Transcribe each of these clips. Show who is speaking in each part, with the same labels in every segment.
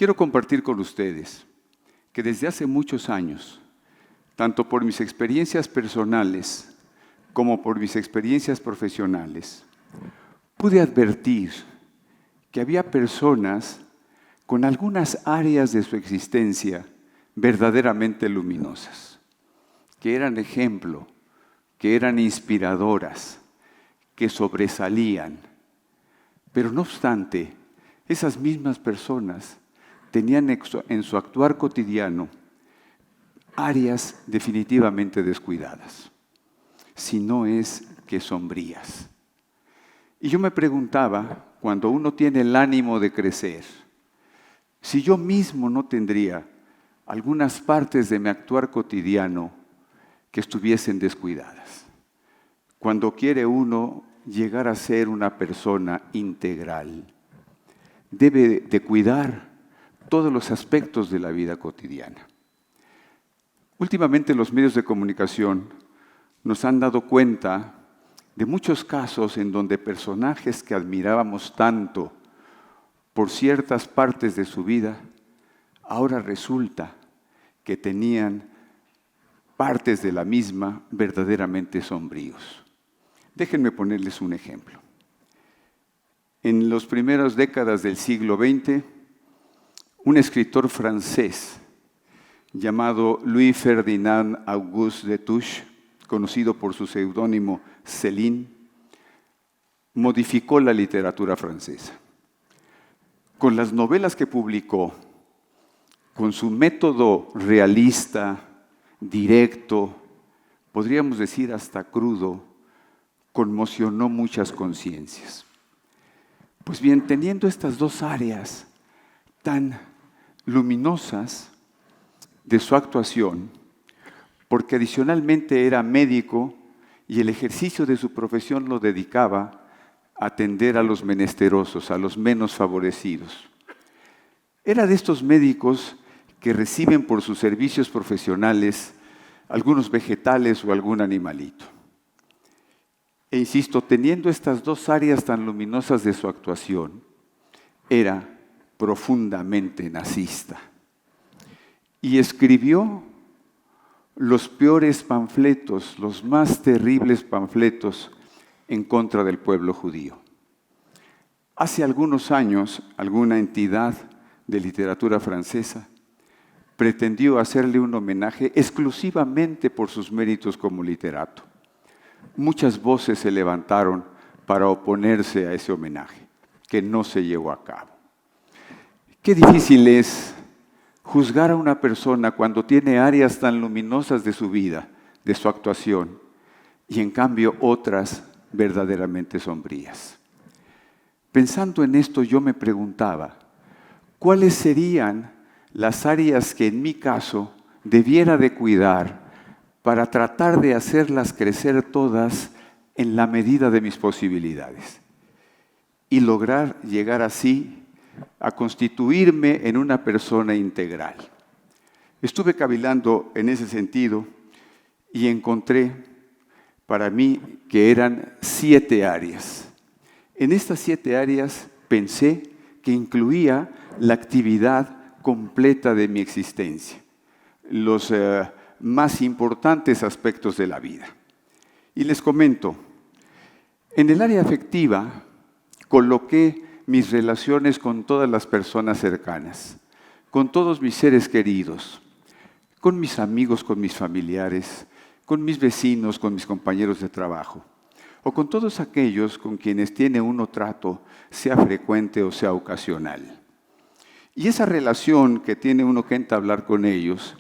Speaker 1: quiero compartir con ustedes que desde hace muchos años, tanto por mis experiencias personales como por mis experiencias profesionales, pude advertir que había personas con algunas áreas de su existencia verdaderamente luminosas, que eran ejemplo, que eran inspiradoras, que sobresalían. Pero no obstante, esas mismas personas tenían en su actuar cotidiano áreas definitivamente descuidadas, si no es que sombrías. Y yo me preguntaba, cuando uno tiene el ánimo de crecer, si yo mismo no tendría algunas partes de mi actuar cotidiano que estuviesen descuidadas. Cuando quiere uno llegar a ser una persona integral, debe de cuidar todos los aspectos de la vida cotidiana. Últimamente los medios de comunicación nos han dado cuenta de muchos casos en donde personajes que admirábamos tanto por ciertas partes de su vida, ahora resulta que tenían partes de la misma verdaderamente sombríos. Déjenme ponerles un ejemplo. En las primeras décadas del siglo XX, un escritor francés llamado Louis-Ferdinand Auguste Destouches, conocido por su seudónimo Céline, modificó la literatura francesa. Con las novelas que publicó, con su método realista, directo, podríamos decir hasta crudo, conmocionó muchas conciencias. Pues bien, teniendo estas dos áreas tan luminosas de su actuación, porque adicionalmente era médico y el ejercicio de su profesión lo dedicaba a atender a los menesterosos, a los menos favorecidos. Era de estos médicos que reciben por sus servicios profesionales algunos vegetales o algún animalito. E insisto, teniendo estas dos áreas tan luminosas de su actuación, era profundamente nazista. Y escribió los peores panfletos, los más terribles panfletos en contra del pueblo judío. Hace algunos años, alguna entidad de literatura francesa pretendió hacerle un homenaje exclusivamente por sus méritos como literato. Muchas voces se levantaron para oponerse a ese homenaje, que no se llevó a cabo. Qué difícil es juzgar a una persona cuando tiene áreas tan luminosas de su vida, de su actuación, y en cambio otras verdaderamente sombrías. Pensando en esto, yo me preguntaba, ¿cuáles serían las áreas que en mi caso debiera de cuidar para tratar de hacerlas crecer todas en la medida de mis posibilidades y lograr llegar así a constituirme en una persona integral? Estuve cavilando en ese sentido y encontré para mí que eran 7 áreas. En estas 7 áreas pensé que incluía la actividad completa de mi existencia, los más importantes aspectos de la vida. Y les comento, en el área afectiva coloqué mis relaciones con todas las personas cercanas, con todos mis seres queridos, con mis amigos, con mis familiares, con mis vecinos, con mis compañeros de trabajo, o con todos aquellos con quienes tiene uno trato, sea frecuente o sea ocasional. Y esa relación que tiene uno que entablar con ellos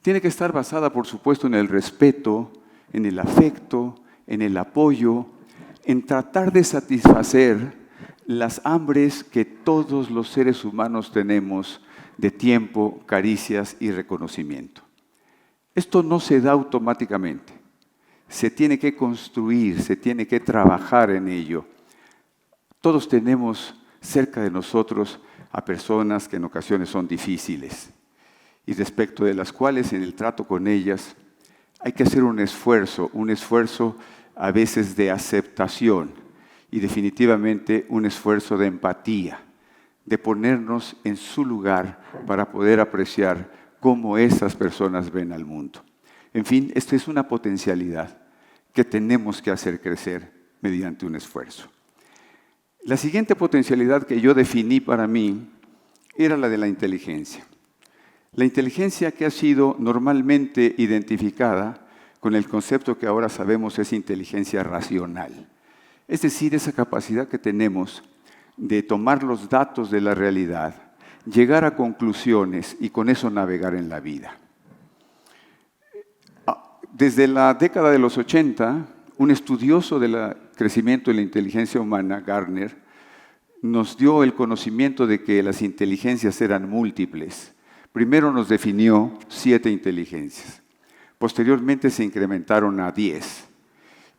Speaker 1: tiene que estar basada, por supuesto, en el respeto, en el afecto, en el apoyo, en tratar de satisfacer las hambres que todos los seres humanos tenemos de tiempo, caricias y reconocimiento. Esto no se da automáticamente. Se tiene que construir, se tiene que trabajar en ello. Todos tenemos cerca de nosotros a personas que en ocasiones son difíciles y respecto de las cuales en el trato con ellas hay que hacer un esfuerzo a veces de aceptación y definitivamente un esfuerzo de empatía, de ponernos en su lugar para poder apreciar cómo esas personas ven al mundo. En fin, esta es una potencialidad que tenemos que hacer crecer mediante un esfuerzo. La siguiente potencialidad que yo definí para mí era la de la inteligencia. La inteligencia que ha sido normalmente identificada con el concepto que ahora sabemos es inteligencia racional. Es decir, esa capacidad que tenemos de tomar los datos de la realidad, llegar a conclusiones y con eso navegar en la vida. Desde la década de los 80, un estudioso del crecimiento de la inteligencia humana, Gardner, nos dio el conocimiento de que las inteligencias eran múltiples. Primero nos definió 7 inteligencias. Posteriormente se incrementaron a 10.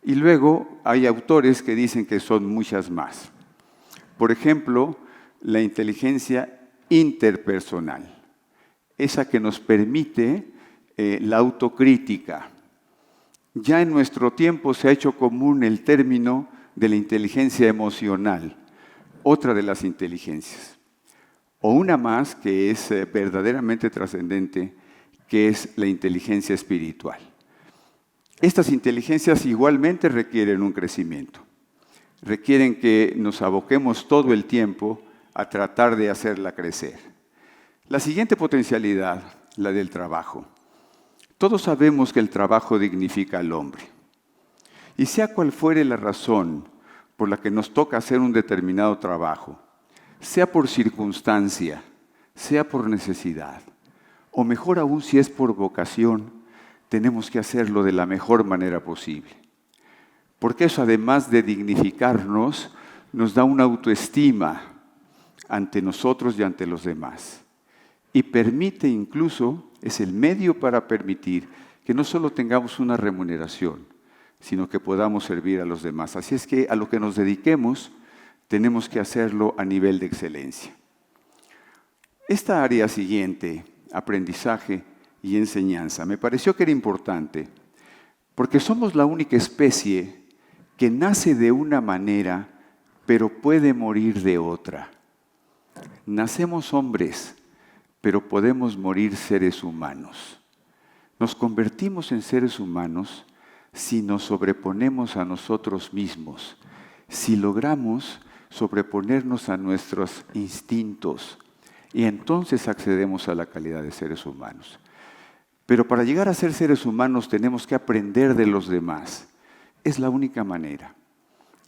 Speaker 1: Y luego hay autores que dicen que son muchas más. Por ejemplo, la inteligencia interpersonal, esa que nos permite la autocrítica. Ya en nuestro tiempo se ha hecho común el término de la inteligencia emocional, otra de las inteligencias. O una más que es verdaderamente trascendente, que es la inteligencia espiritual. Estas inteligencias igualmente requieren un crecimiento. Requieren que nos aboquemos todo el tiempo a tratar de hacerla crecer. La siguiente potencialidad, la del trabajo. Todos sabemos que el trabajo dignifica al hombre. Y sea cual fuere la razón por la que nos toca hacer un determinado trabajo, sea por circunstancia, sea por necesidad, o mejor aún si es por vocación, tenemos que hacerlo de la mejor manera posible. Porque eso, además de dignificarnos, nos da una autoestima ante nosotros y ante los demás. Y permite incluso, es el medio para permitir que no solo tengamos una remuneración, sino que podamos servir a los demás. Así es que a lo que nos dediquemos, tenemos que hacerlo a nivel de excelencia. Esta área siguiente, aprendizaje y enseñanza, me pareció que era importante, porque somos la única especie que nace de una manera, pero puede morir de otra. Nacemos hombres, pero podemos morir seres humanos. Nos convertimos en seres humanos si nos sobreponemos a nosotros mismos, si logramos sobreponernos a nuestros instintos, y entonces accedemos a la calidad de seres humanos. Pero para llegar a ser seres humanos tenemos que aprender de los demás. Es la única manera.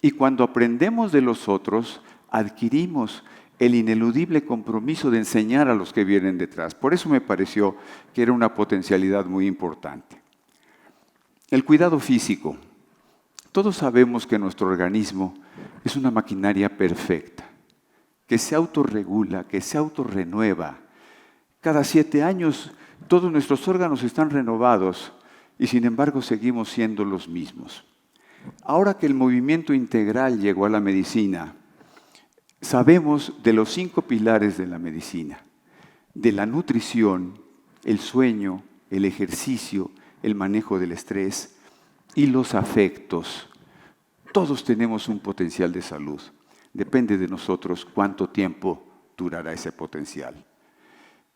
Speaker 1: Y cuando aprendemos de los otros, adquirimos el ineludible compromiso de enseñar a los que vienen detrás. Por eso me pareció que era una potencialidad muy importante. El cuidado físico. Todos sabemos que nuestro organismo es una maquinaria perfecta, que se autorregula, que se autorrenueva. Cada 7 años todos nuestros órganos están renovados y sin embargo seguimos siendo los mismos. Ahora que el movimiento integral llegó a la medicina, sabemos de los 5 pilares de la medicina, de la nutrición, el sueño, el ejercicio, el manejo del estrés y los afectos. Todos tenemos un potencial de salud. Depende de nosotros cuánto tiempo durará ese potencial.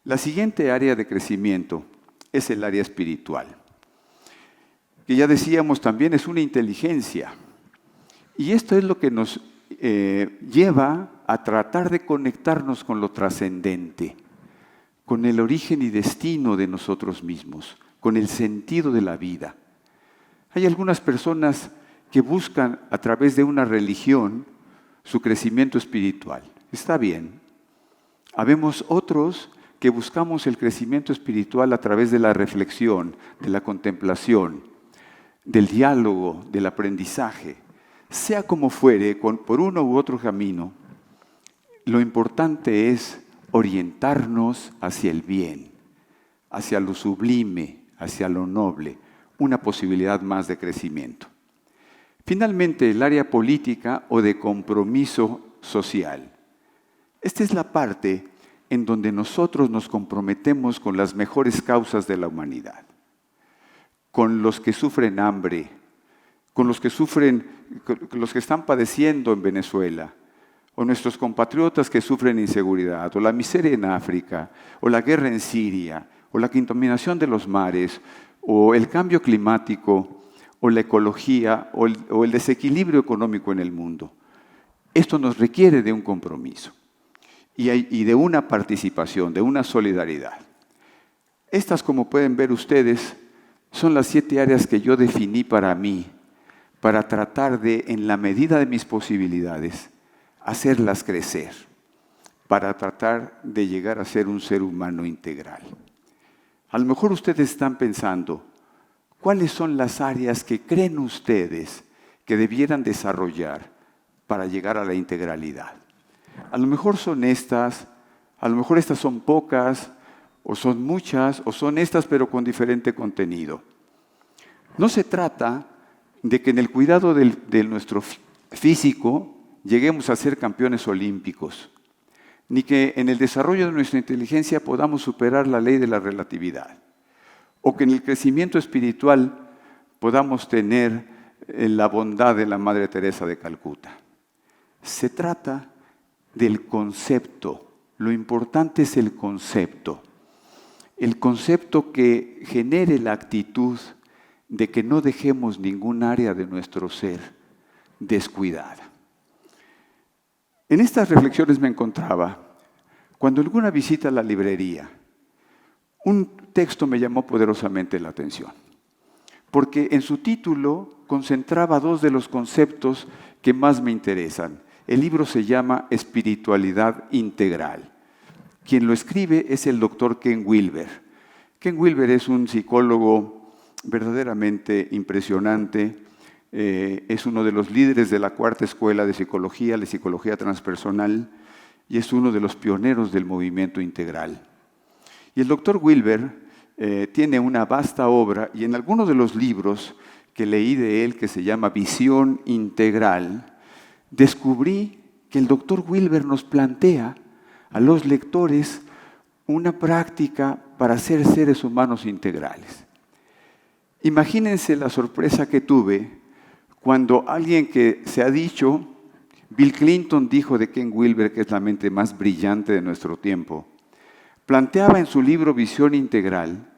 Speaker 1: La siguiente área de crecimiento es el área espiritual, que ya decíamos también es una inteligencia. Y esto es lo que nos lleva a tratar de conectarnos con lo trascendente, con el origen y destino de nosotros mismos, con el sentido de la vida. Hay algunas personas que buscan a través de una religión su crecimiento espiritual. Está bien. Habemos otros que buscamos el crecimiento espiritual a través de la reflexión, de la contemplación, del diálogo, del aprendizaje. Sea como fuere, por uno u otro camino, lo importante es orientarnos hacia el bien, hacia lo sublime, hacia lo noble, una posibilidad más de crecimiento. Finalmente, el área política o de compromiso social. Esta es la parte en donde nosotros nos comprometemos con las mejores causas de la humanidad, con los que sufren hambre, con los que están padeciendo en Venezuela, o nuestros compatriotas que sufren inseguridad, o la miseria en África, o la guerra en Siria, o la contaminación de los mares, o el cambio climático, o la ecología, o el desequilibrio económico en el mundo. Esto nos requiere de un compromiso y de una participación, de una solidaridad. Estas, como pueden ver ustedes, son las 7 áreas que yo definí para mí, para tratar de, en la medida de mis posibilidades, hacerlas crecer, para tratar de llegar a ser un ser humano integral. A lo mejor ustedes están pensando, ¿cuáles son las áreas que creen ustedes que debieran desarrollar para llegar a la integralidad? A lo mejor son estas, a lo mejor estas son pocas, o son muchas, o son estas pero con diferente contenido. No se trata de que en el cuidado de nuestro físico lleguemos a ser campeones olímpicos, ni que en el desarrollo de nuestra inteligencia podamos superar la ley de la relatividad, o que en el crecimiento espiritual podamos tener la bondad de la Madre Teresa de Calcuta. Se trata del concepto. Lo importante es el concepto que genere la actitud de que no dejemos ningún área de nuestro ser descuidada. En estas reflexiones me encontraba cuando en alguna visita a la librería, un texto me llamó poderosamente la atención, porque en su título concentraba 2 de los conceptos que más me interesan. El libro se llama Espiritualidad Integral. Quien lo escribe es el doctor Ken Wilber. Ken Wilber es un psicólogo verdaderamente impresionante. Es uno de los líderes de la 4ª escuela de psicología, la psicología transpersonal, y es uno de los pioneros del movimiento integral. Y el doctor Wilber tiene una vasta obra, y en algunos de los libros que leí de él, que se llama Visión Integral, descubrí que el doctor Wilber nos plantea a los lectores una práctica para ser seres humanos integrales. Imagínense la sorpresa que tuve cuando alguien que se ha dicho, Bill Clinton dijo de Ken Wilber, que es la mente más brillante de nuestro tiempo, planteaba en su libro Visión Integral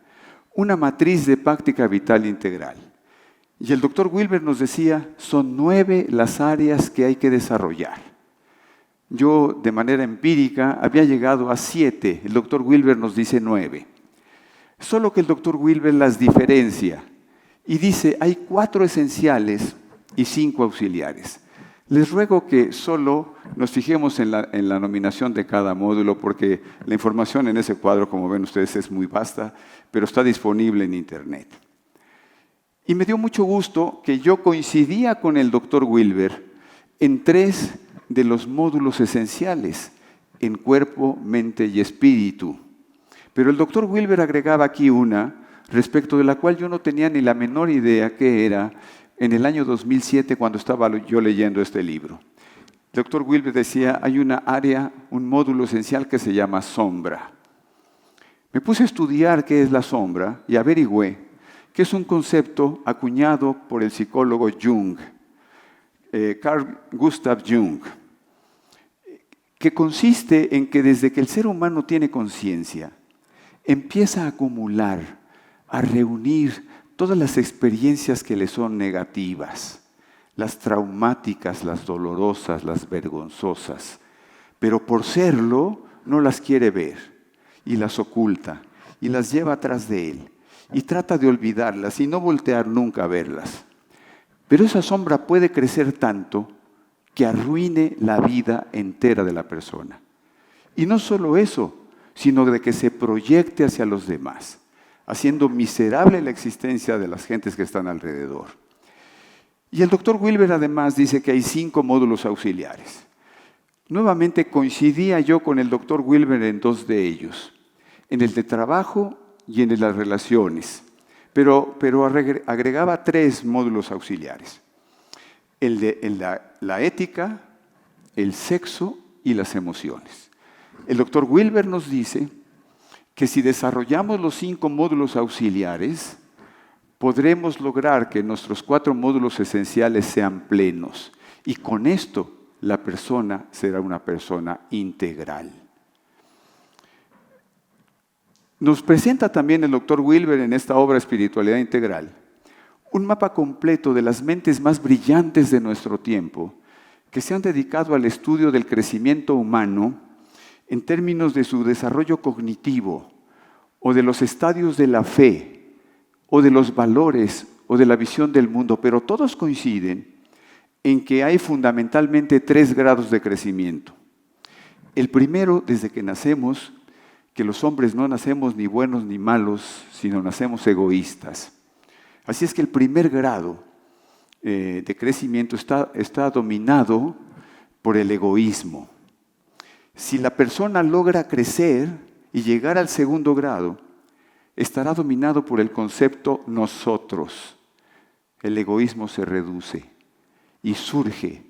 Speaker 1: una matriz de práctica vital integral. Y el doctor Wilber nos decía, son 9 las áreas que hay que desarrollar. Yo, de manera empírica, había llegado a 7. El doctor Wilber nos dice 9. Solo que el doctor Wilber las diferencia y dice, hay 4 esenciales y 5 auxiliares. Les ruego que solo nos fijemos en la nominación de cada módulo, porque la información en ese cuadro, como ven ustedes, es muy vasta, pero está disponible en Internet. Y me dio mucho gusto que yo coincidía con el doctor Wilber en 3 de los módulos esenciales, en cuerpo, mente y espíritu. Pero el doctor Wilber agregaba aquí una, respecto de la cual yo no tenía ni la menor idea qué era, en el año 2007 cuando estaba yo leyendo este libro. El doctor Wilber decía, hay una área, un módulo esencial que se llama sombra. Me puse a estudiar qué es la sombra y averigüé que es un concepto acuñado por el psicólogo Jung, Carl Gustav Jung, que consiste en que desde que el ser humano tiene conciencia, empieza a acumular, a reunir todas las experiencias que le son negativas, las traumáticas, las dolorosas, las vergonzosas, pero por serlo no las quiere ver y las oculta y las lleva atrás de él y trata de olvidarlas y no voltear nunca a verlas. Pero esa sombra puede crecer tanto que arruine la vida entera de la persona. Y no solo eso, sino de que se proyecte hacia los demás, haciendo miserable la existencia de las gentes que están alrededor. Y el doctor Wilber además dice que hay 5 módulos auxiliares. Nuevamente coincidía yo con el doctor Wilber en 2 de ellos, en el de trabajo y en el de las relaciones, pero agregaba 3 módulos auxiliares. El de la ética, el sexo y las emociones. El doctor Wilber nos dice que si desarrollamos los 5 módulos auxiliares, podremos lograr que nuestros 4 módulos esenciales sean plenos. Y con esto la persona será una persona integral. Nos presenta también el Dr. Wilber en esta obra Espiritualidad Integral un mapa completo de las mentes más brillantes de nuestro tiempo que se han dedicado al estudio del crecimiento humano en términos de su desarrollo cognitivo o de los estadios de la fe o de los valores o de la visión del mundo, pero todos coinciden en que hay fundamentalmente 3 grados de crecimiento. El primero, desde que nacemos, que los hombres no nacemos ni buenos ni malos, sino nacemos egoístas. Así es que el primer grado de crecimiento está dominado por el egoísmo. Si la persona logra crecer y llegar al segundo grado, estará dominado por el concepto nosotros. El egoísmo se reduce y surge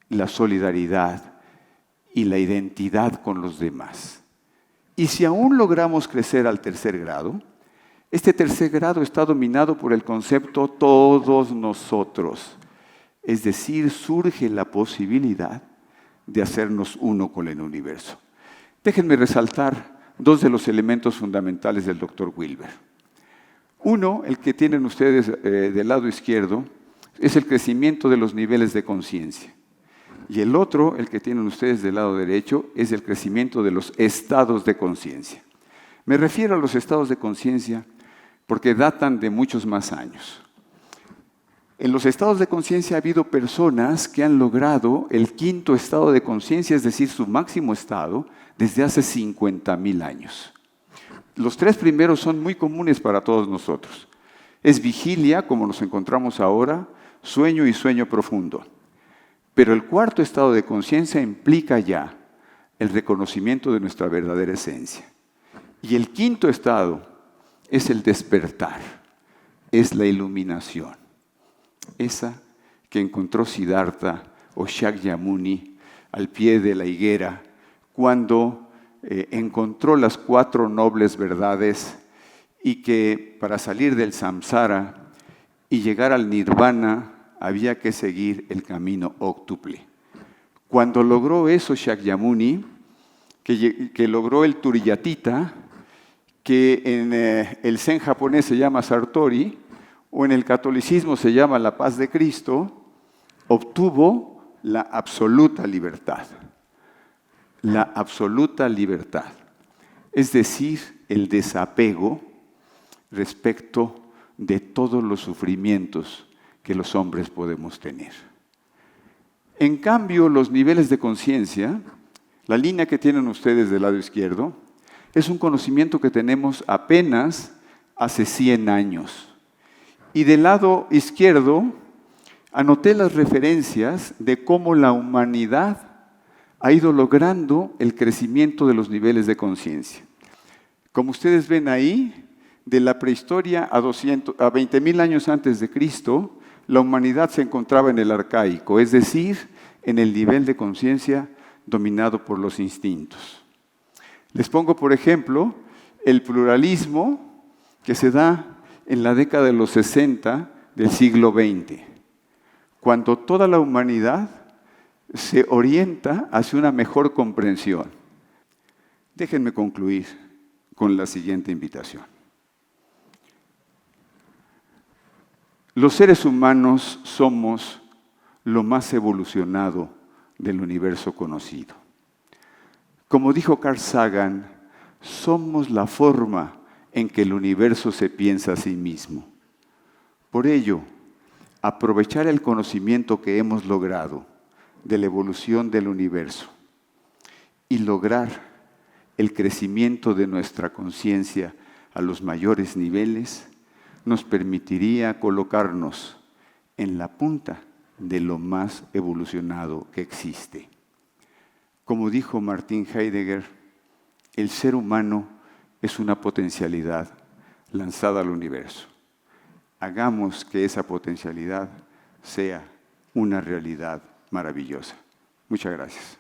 Speaker 1: la solidaridad y la identidad con los demás. Y si aún logramos crecer al tercer grado, este tercer grado está dominado por el concepto todos nosotros. Es decir, surge la posibilidad de hacernos uno con el universo. Déjenme resaltar 2 de los elementos fundamentales del Dr. Wilber. Uno, el que tienen ustedes del lado izquierdo, es el crecimiento de los niveles de conciencia. Y el otro, el que tienen ustedes del lado derecho, es el crecimiento de los estados de conciencia. Me refiero a los estados de conciencia porque datan de muchos más años. En los estados de conciencia ha habido personas que han logrado el 5º estado de conciencia, es decir, su máximo estado, desde hace 50,000 años. Los 3 primeros son muy comunes para todos nosotros. Es vigilia, como nos encontramos ahora, sueño y sueño profundo. Pero el 4º estado de conciencia implica ya el reconocimiento de nuestra verdadera esencia. Y el 5º estado es el despertar, es la iluminación. Esa que encontró Siddhartha o Shakyamuni al pie de la higuera cuando encontró las 4 nobles verdades y que para salir del samsara y llegar al nirvana había que seguir el camino óctuple. Cuando logró eso Shakyamuni, que logró el Turiyatita, que en el Zen japonés se llama Sartori, o en el catolicismo se llama la paz de Cristo, obtuvo la absoluta libertad. La absoluta libertad. Es decir, el desapego respecto de todos los sufrimientos que los hombres podemos tener. En cambio, los niveles de conciencia, la línea que tienen ustedes del lado izquierdo, es un conocimiento que tenemos apenas hace 100 años. Y del lado izquierdo anoté las referencias de cómo la humanidad ha ido logrando el crecimiento de los niveles de conciencia. Como ustedes ven ahí, de la prehistoria a 20,000 años antes de Cristo, la humanidad se encontraba en el arcaico, es decir, en el nivel de conciencia dominado por los instintos. Les pongo, por ejemplo, el pluralismo que se da en la década de los 60 del siglo XX, cuando toda la humanidad se orienta hacia una mejor comprensión. Déjenme concluir con la siguiente invitación. Los seres humanos somos lo más evolucionado del universo conocido. Como dijo Carl Sagan, somos la forma en que el universo se piensa a sí mismo. Por ello, aprovechar el conocimiento que hemos logrado de la evolución del universo y lograr el crecimiento de nuestra conciencia a los mayores niveles nos permitiría colocarnos en la punta de lo más evolucionado que existe. Como dijo Martin Heidegger, el ser humano es una potencialidad lanzada al universo. Hagamos que esa potencialidad sea una realidad maravillosa. Muchas gracias.